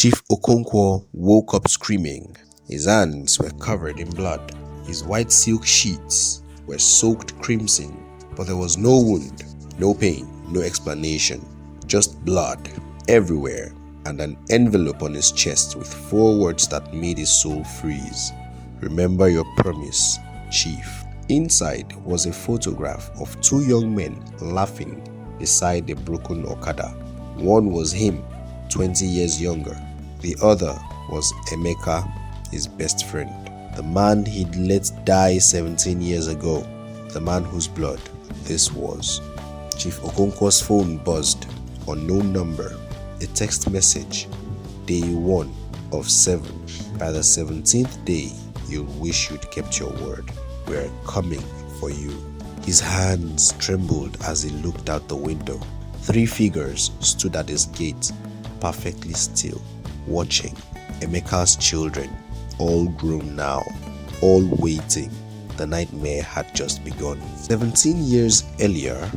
Chief Okonkwo woke up screaming. His hands were covered in blood. His white silk sheets were soaked crimson, but there was no wound, no pain, no explanation, just blood everywhere and an envelope on his chest with 4 words that made his soul freeze. Remember your promise, Chief. Inside was a photograph of 2 young men laughing beside a broken Okada. One was him, 20 years younger. The other was Emeka, his best friend. The man he'd let die 17 years ago. The man whose blood this was. Chief Okonkwo's phone buzzed. Unknown number. A text message. Day 1 of 7. By the 17th day, you'll wish you'd kept your word. We're coming for you. His hands trembled as he looked out the window. 3 figures stood at his gate, perfectly still, watching. Emeka's children, all grown now, all waiting. The nightmare had just begun. 17 years earlier,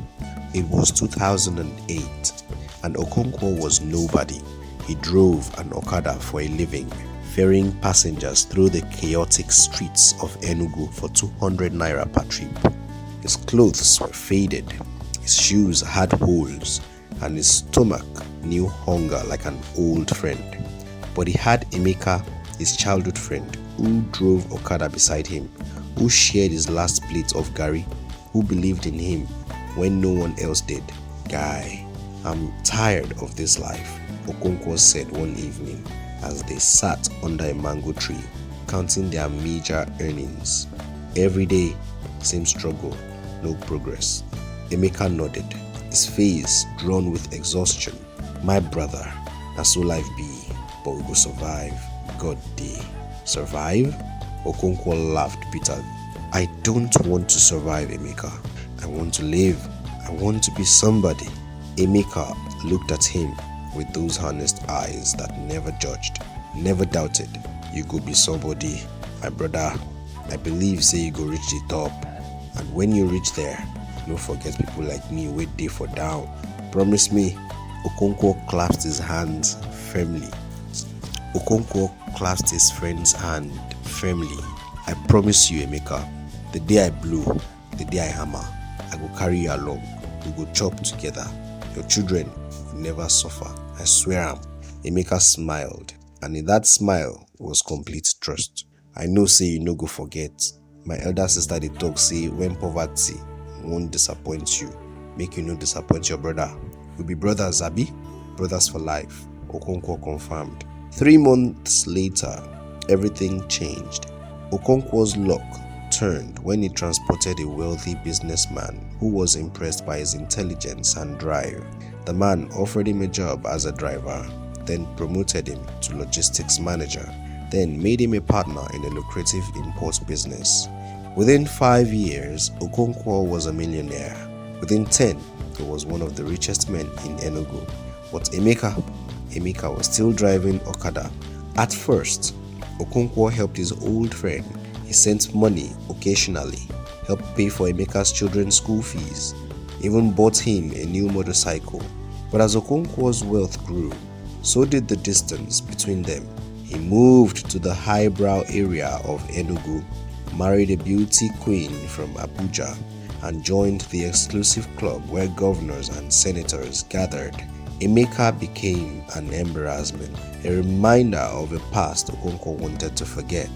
it was 2008, and Okonkwo was nobody. He drove an Okada for a living, ferrying passengers through the chaotic streets of Enugu for 200 naira per trip. His clothes were faded, his shoes had holes, and his stomach knew hunger like an old friend. But he had Emeka, his childhood friend, who drove Okada beside him, who shared his last plate of gari, who believed in him when no one else did. Guy, I'm tired of this life, Okonkwo said one evening as they sat under a mango tree, counting their meager earnings. Every day, same struggle, no progress. Emeka nodded, his face drawn with exhaustion. My brother, that's so life be, but we go survive. God day. Survive? Okonkwo laughed bitterly. I don't want to survive, Emeka. I want to live. I want to be somebody. Emeka looked at him with those honest eyes that never judged, never doubted. You go be somebody, my brother. I believe say you go reach the top. And when you reach there, don't forget people like me wait day for down. Promise me. Okonkwo clasped his hands firmly. Okonkwo clasped his friend's hand firmly. I promise you, Emeka, the day I blow, the day I hammer, I will carry you along. We go chop together. Your children will never suffer. I swear am. Emeka smiled, and in that smile was complete trust. I know say you no go forget. My elder sister dey talk say when poverty won't disappoint you, make you no disappoint your brother. We be brothers, abi? Brothers for life, Okonkwo confirmed. 3 months later, everything changed. Okonkwo's luck turned when he transported a wealthy businessman who was impressed by his intelligence and drive. The man offered him a job as a driver, then promoted him to logistics manager, then made him a partner in a lucrative import business. Within 5 years, Okonkwo was a millionaire. Within 10, he was one of the richest men in Enugu. But Emeka was still driving Okada. At first, Okonkwo helped his old friend. He sent money occasionally, helped pay for Emeka's children's school fees, even bought him a new motorcycle. But as Okonkwo's wealth grew, so did the distance between them. He moved to the highbrow area of Enugu, married a beauty queen from Abuja, and joined the exclusive club where governors and senators gathered. Emeka became an embarrassment, a reminder of a past Okonkwo wanted to forget.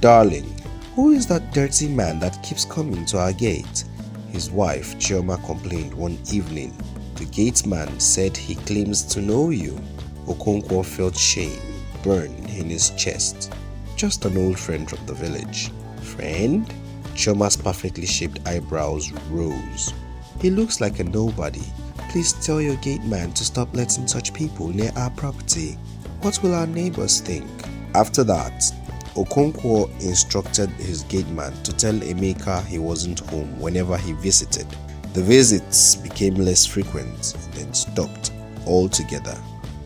Darling, who is that dirty man that keeps coming to our gate? His wife, Chioma, complained one evening. The gateman said he claims to know you. Okonkwo felt shame burn in his chest. Just an old friend from the village. Friend? Chioma's perfectly shaped eyebrows rose. He looks like a nobody. Please tell your gateman to stop letting such people near our property. What will our neighbors think? After that, Okonkwo instructed his gateman to tell Emeka he wasn't home whenever he visited. The visits became less frequent, then stopped altogether.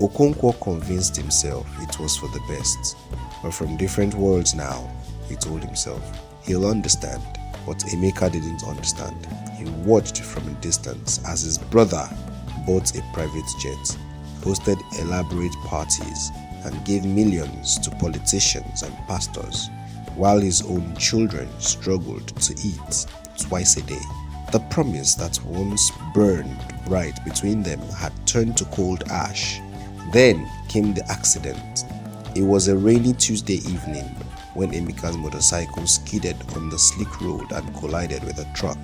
Okonkwo convinced himself it was for the best. We're from different worlds now, he told himself. He'll understand. But Emeka didn't understand. He watched from a distance as his brother bought a private jet, hosted elaborate parties, and gave millions to politicians and pastors, while his own children struggled to eat twice a day. The promise that once burned bright between them had turned to cold ash. Then came the accident. It was a rainy Tuesday evening when Emeka's motorcycle skidded on the slick road and collided with a truck.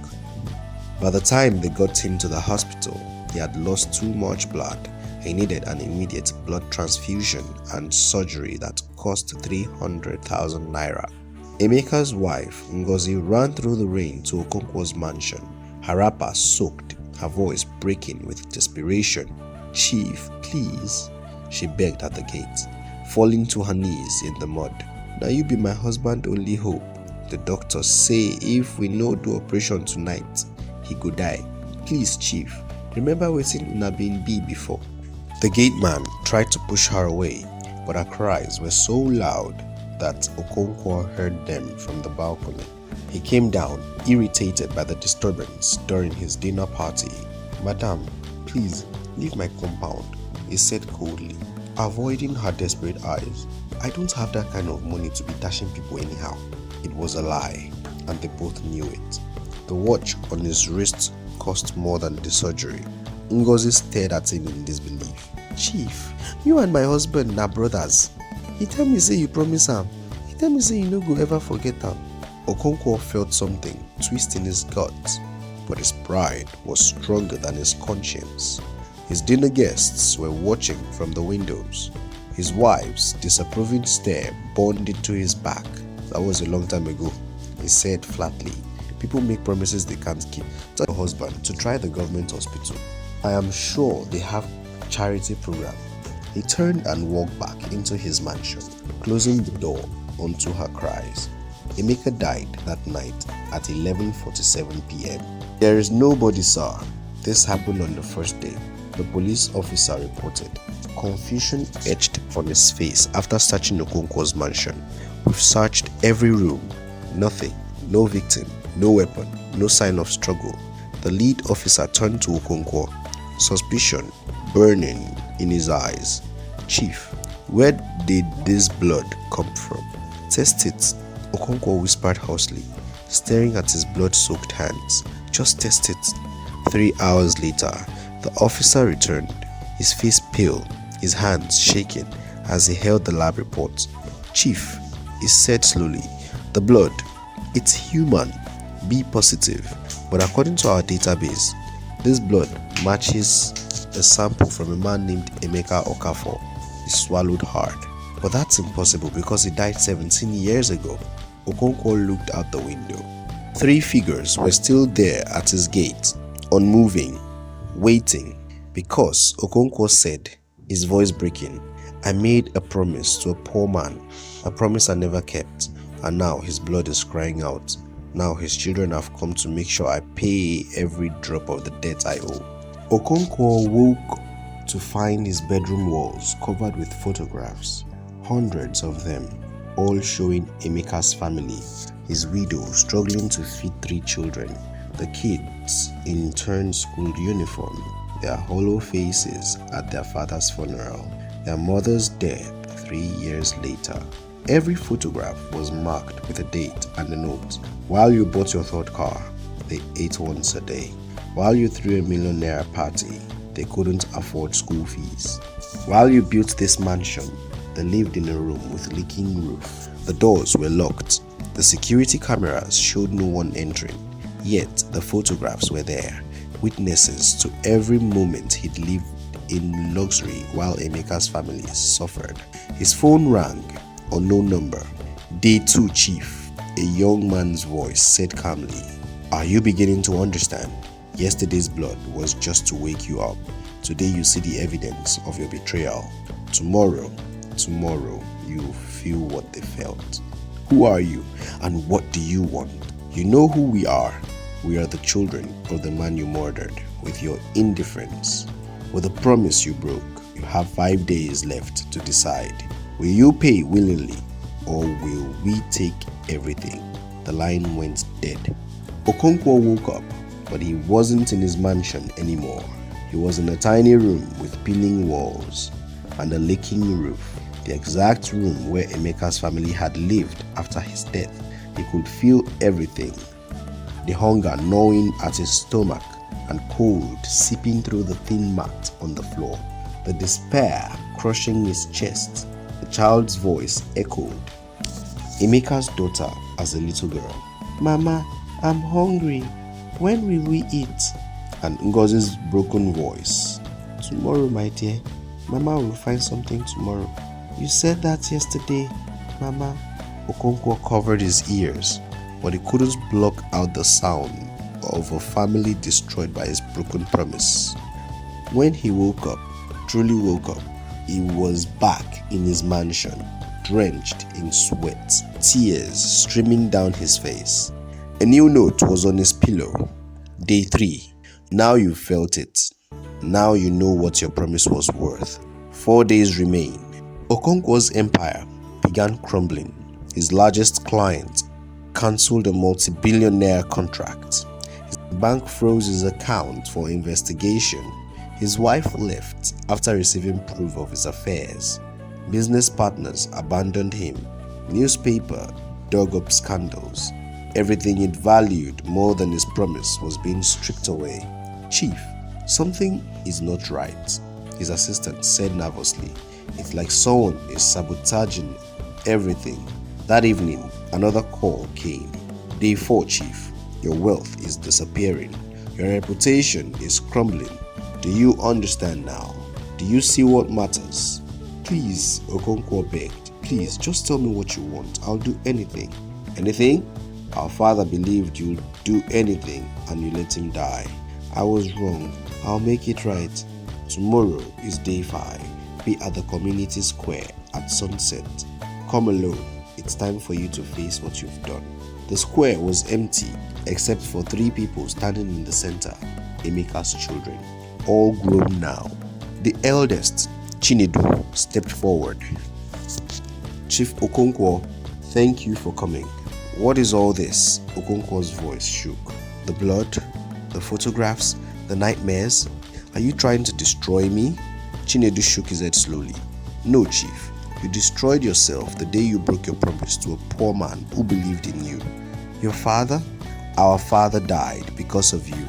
By the time they got him to the hospital, he had lost too much blood. He needed an immediate blood transfusion and surgery that cost 300,000 naira. Emeka's wife, Ngozi, ran through the rain to Okonkwo's mansion, her wrapper soaked, her voice breaking with desperation. "Chief, please," she begged at the gate, falling to her knees in the mud. "Now you be my husband only hope. The doctors say if we no do operation tonight, he go die. Please, Chief, remember wetin una been be before." The gate man tried to push her away, but her cries were so loud that Okonkwo heard them from the balcony. He came down, irritated by the disturbance during his dinner party. "Madam, please leave my compound," he said coldly, avoiding her desperate eyes. "I don't have that kind of money to be dashing people anyhow." It was a lie, and they both knew it. The watch on his wrist cost more than the surgery. Ngozi stared at him in disbelief. "Chief, you and my husband are brothers. He tell me say you promise am. He tell me say you no go ever forget am." Okonkwo felt something twist in his gut, but his pride was stronger than his conscience. His dinner guests were watching from the windows. His wife's disapproving stare burned into his back. "That was a long time ago," he said flatly. "People make promises they can't keep. Tell your husband to try the government hospital. I am sure they have charity program." He turned and walked back into his mansion, closing the door onto her cries. Emeka died that night at 11:47 p.m. "There is nobody, sir. This happened on the first day," the police officer reported. Confusion etched on his face after searching Okonkwo's mansion. "We've searched every room. Nothing. No victim. No weapon. No sign of struggle." The lead officer turned to Okonkwo, suspicion burning in his eyes. "Chief, where did this blood come from?" "Test it," Okonkwo whispered hoarsely, staring at his blood-soaked hands. "Just test it." 3 hours later, the officer returned, his face pale, his hands shaking as he held the lab report. "Chief," he said slowly, "the blood, it's human, B positive, but according to our database, this blood matches a sample from a man named Emeka Okafor." He swallowed hard. "But that's impossible because he died 17 years ago." Okonkwo looked out the window. 3 figures were still there at his gate, unmoving, waiting, because Okonkwo said, his voice breaking, "I made a promise to a poor man, a promise I never kept, and now his blood is crying out. Now his children have come to make sure I pay every drop of the debt I owe." Okonkwo woke to find his bedroom walls covered with photographs, hundreds of them, all showing Emeka's family, his widow struggling to feed 3 children, the kids in turned school uniform, their hollow faces at their father's funeral, their mother's death 3 years later. Every photograph was marked with a date and a note. "While you bought your third car, they ate once a day. While you threw a million naira party, they couldn't afford school fees. While you built this mansion, they lived in a room with leaking roof. The doors were locked. The security cameras showed no one entering. Yet the photographs were there, witnesses to every moment he'd lived in luxury while Emeka's family suffered." His phone rang, unknown number. "Day 2, Chief," a young man's voice said calmly. "Are you beginning to understand? Yesterday's blood was just to wake you up. Today you see the evidence of your betrayal. Tomorrow you will feel what they felt. Who are you and what do you want? You know who we are. We are the children of the man you murdered with your indifference. With the promise you broke, you have 5 days left to decide. Will you pay willingly or will we take everything?" The line went dead. Okonkwo woke up, but he wasn't in his mansion anymore. He was in a tiny room with peeling walls and a leaking roof. the exact room where Emeka's family had lived after his death. He could feel everything. The hunger gnawing at his stomach and cold seeping through the thin mat on the floor. The despair crushing his chest. The child's voice echoed. Emeka's daughter as a little girl. "Mama, I'm hungry. When will we eat?" And Ngozi's broken voice. "Tomorrow, my dear. Mama will find something tomorrow. You said that yesterday, Mama." Okonkwo covered his ears, but he couldn't block out the sound of a family destroyed by his broken promise. When he woke up, truly woke up, he was back in his mansion, drenched in sweat, tears streaming down his face. A new note was on his pillow. Day 3. Now you felt it. Now you know what your promise was worth. 4 days remain. Okonkwo's empire began crumbling. His largest client cancelled a multi-billionaire contract. His bank froze his account for investigation. His wife left after receiving proof of his affairs. Business partners abandoned him. Newspaper dug up scandals. Everything he'd valued more than his promise was being stripped away. "Chief, something is not right," his assistant said nervously. "It's like someone is sabotaging everything." That evening, another call came. "Day 4, Chief. Your wealth is disappearing. Your reputation is crumbling. Do you understand now? Do you see what matters?" "Please," Okonkwo begged. "Please, just tell me what you want. I'll do anything." "Anything? Our father believed you'd do anything and you let him die. I was wrong. I'll make it right. Tomorrow is day 5. Be at the community square at sunset. Come alone. It's time for you to face what you've done." The square was empty except for 3 people standing in the center, Emeka's children, all grown now. The eldest, Chinedu, stepped forward. "Chief Okonkwo, thank you for coming." "What is all this?" Okonkwo's voice shook. "The blood, the photographs, the nightmares. Are you trying to destroy me?" Chinedu shook his head slowly. "No, Chief. You destroyed yourself the day you broke your promise to a poor man who believed in you." "Your father?" "Our father died because of you,"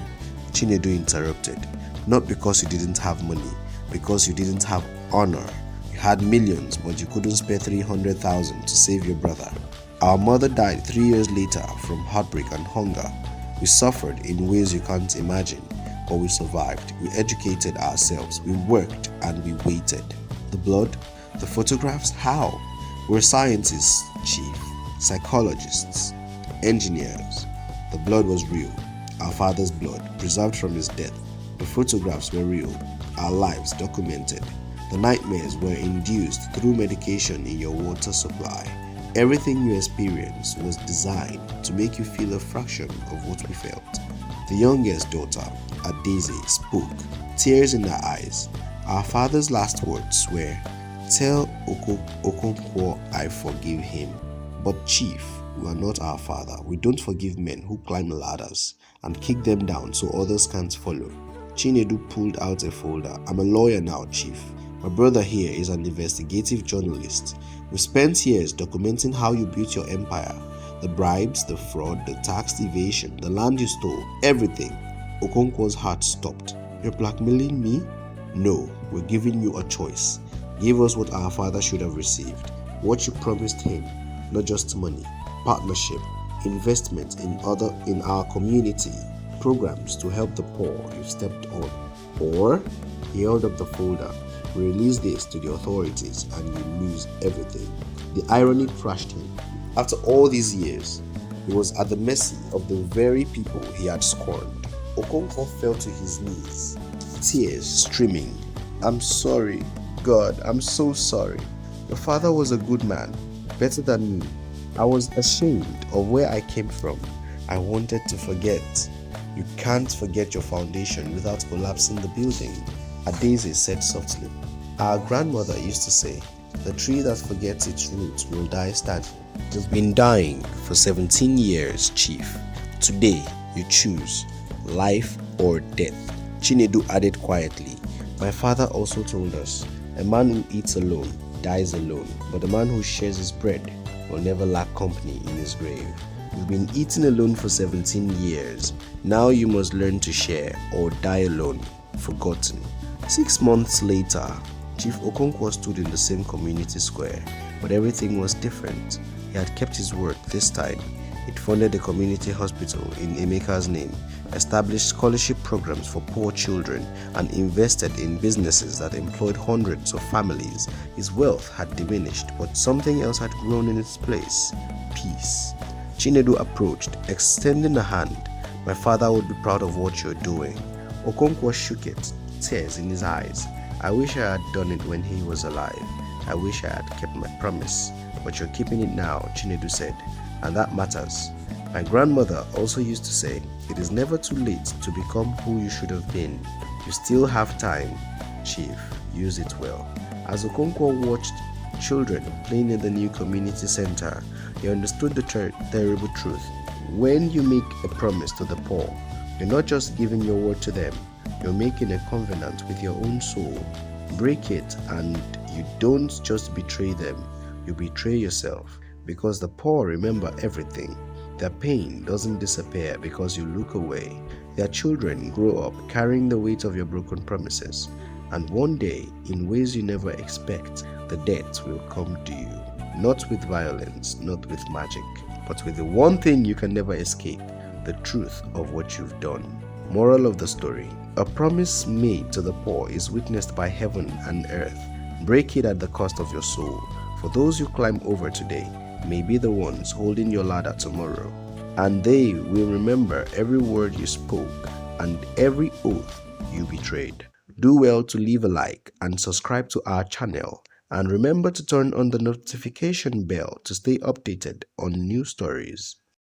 Chinedu interrupted. "Not because you didn't have money, because you didn't have honor. You had millions, but you couldn't spare 300,000 to save your brother. Our mother died 3 years later from heartbreak and hunger. We suffered in ways you can't imagine, but we survived. We educated ourselves, we worked, and we waited." "The blood? The photographs? How?" "We're scientists, Chief, psychologists, engineers. The blood was real, our father's blood, preserved from his death. The photographs were real, our lives documented. The nightmares were induced through medication in your water supply. Everything you experienced was designed to make you feel a fraction of what we felt." The youngest daughter, Adaeze, spoke, tears in her eyes. Our father's last words were, "Tell Okonkwo I forgive him." "But Chief, you are not our father. We don't forgive men who climb ladders and kick them down so others can't follow." Chinedu pulled out a folder. "I'm a lawyer now, Chief. My brother here is an investigative journalist. We spent years documenting how you built your empire. The bribes, the fraud, the tax evasion, the land you stole, everything." Okonkwo's heart stopped. "You're blackmailing me?" "No, we're giving you a choice. Give us what our father should have received. What you promised him, not just money, partnership, investment in our community, programs to help the poor you've stepped on. Or," he held up the folder, "we release this to the authorities and you lose everything." The irony crushed him. After all these years, he was at the mercy of the very people he had scorned. Okonkwo fell to his knees, tears streaming. "I'm sorry, God, I'm so sorry. Your father was a good man, better than me. I was ashamed of where I came from. I wanted to forget." "You can't forget your foundation without collapsing the building," Adaeze said softly. "Our grandmother used to say, the tree that forgets its roots will die standing." "You've been dying for 17 years, Chief. Today, you choose life or death." Chinedu added quietly, "My father also told us, a man who eats alone dies alone, but the man who shares his bread will never lack company in his grave. You've been eating alone for 17 years. Now you must learn to share or die alone, forgotten. 6 months later, Chief Okonkwo stood in the same community square, but everything was different. He had kept his word this time. It funded a community hospital in Emeka's name, established scholarship programs for poor children, and invested in businesses that employed hundreds of families. His wealth had diminished, but something else had grown in its place: peace. Chinedu approached, extending a hand. "My father would be proud of what you're doing." Okonkwo shook it, tears in his eyes. "I wish I had done it when he was alive. I wish I had kept my promise. But you're keeping it now," Chinedu said, "and that matters." My grandmother also used to say, "It is never too late to become who you should have been. You still have time, Chief. Use it well." As Okonkwo watched children playing in the new community center, he understood the terrible truth. When you make a promise to the poor, you're not just giving your word to them, you're making a covenant with your own soul. Break it, and you don't just betray them, you betray yourself. Because the poor remember everything. Their pain doesn't disappear because you look away. Their children grow up carrying the weight of your broken promises. And one day, in ways you never expect, the debt will come to you. Not with violence, not with magic, but with the one thing you can never escape: the truth of what you've done. Moral of the story: a promise made to the poor is witnessed by heaven and earth. Break it at the cost of your soul. For those you climb over today may be the ones holding your ladder tomorrow, and they will remember every word you spoke and every oath you betrayed. Do well to leave a like and subscribe to our channel, and remember to turn on the notification bell to stay updated on new stories.